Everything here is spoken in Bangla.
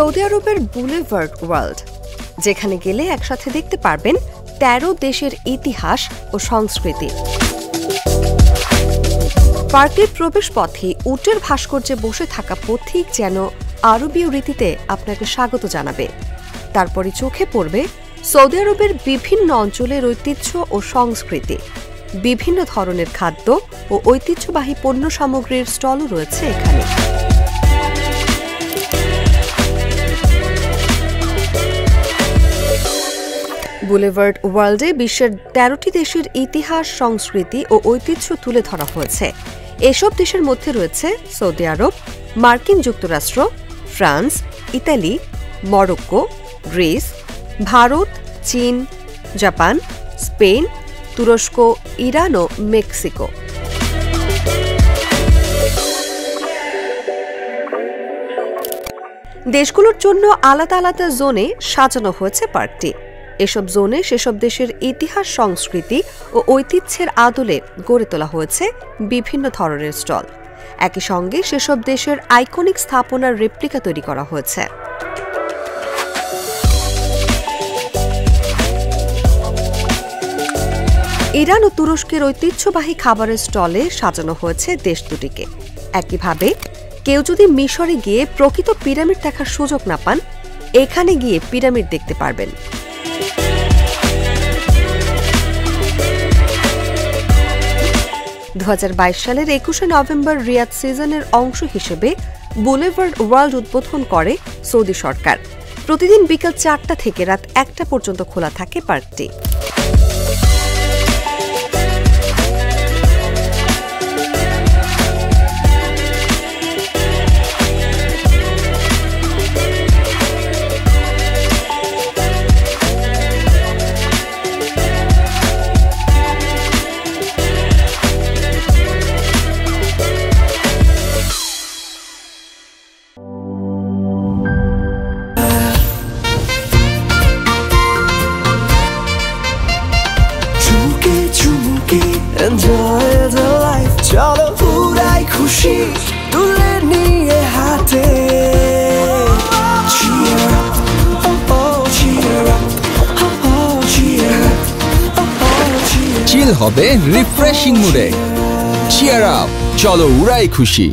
সৌদি আরবের বুলেভার্ড ওয়ার্ল্ড, যেখানে গেলে একসাথে দেখতে পারবেন ১৩ দেশের ইতিহাস ও সংস্কৃতি। পার্কের প্রবেশ পথে উটের ভাস্কর্যে বসে থাকা পথিক যেন আরবীয় রীতিতে আপনাকে স্বাগত জানাবে। তারপরে চোখে পড়বে সৌদি আরবের বিভিন্ন অঞ্চলের ঐতিহ্য ও সংস্কৃতি। বিভিন্ন ধরনের খাদ্য ও ঐতিহ্যবাহী পণ্য সামগ্রীর স্টলও রয়েছে এখানে। বুলেভার্ড ওয়ার্ল্ডে বিশ্বের ১৩টি দেশের ইতিহাস, সংস্কৃতি ও ঐতিহ্য তুলে ধরা হয়েছে। এসব দেশের মধ্যে রয়েছে সৌদি আরব, মার্কিন যুক্তরাষ্ট্র, France, Italy, Morocco, Greece, Bharat, চীন, জাপান, স্পেন, তুরস্ক, ইরান ও মেক্সিকো। দেশগুলোর জন্য আলাদা আলাদা জোনে সাজানো হয়েছে পার্কটি। এসব জোনে সেসব দেশের ইতিহাস, সংস্কৃতি ও ঐতিহ্যের আদলে গড়ে তোলা হয়েছে বিভিন্ন ধরনের স্টল। একই সঙ্গে সেসব দেশের আইকনিক স্থাপনার রেপ্লিকা তৈরি করা হয়েছে। ইরান ও তুরস্কের ঐতিহ্যবাহী খাবারের স্টলে সাজানো হয়েছে দেশ দুটিকে। একইভাবে কেউ যদি মিশরে গিয়ে প্রকৃত পিরামিড দেখার সুযোগ না পান, এখানে গিয়ে পিরামিড দেখতে পারবেন। সালের ২১শে নভেম্বর রিয়াদ সিজনের অংশ হিসেবে বুলেভার্ড ওয়ার্ল্ড উদ্বোধন করে সৌদি সরকার। প্রতিদিন বিকেল ৪টা থেকে রাত ১টা পর্যন্ত খোলা থাকে পার্কটি। Enjoy the life, চলো পুরাই খুশি তুলে নিয়ে হাতে। Cheer up, oh oh, cheer up, oh oh, cheer up, oh oh, cheer up. চিল হবে রিফ্রেশিং মুডে। চিয়ার আপ, চলো উড়াই খুশি।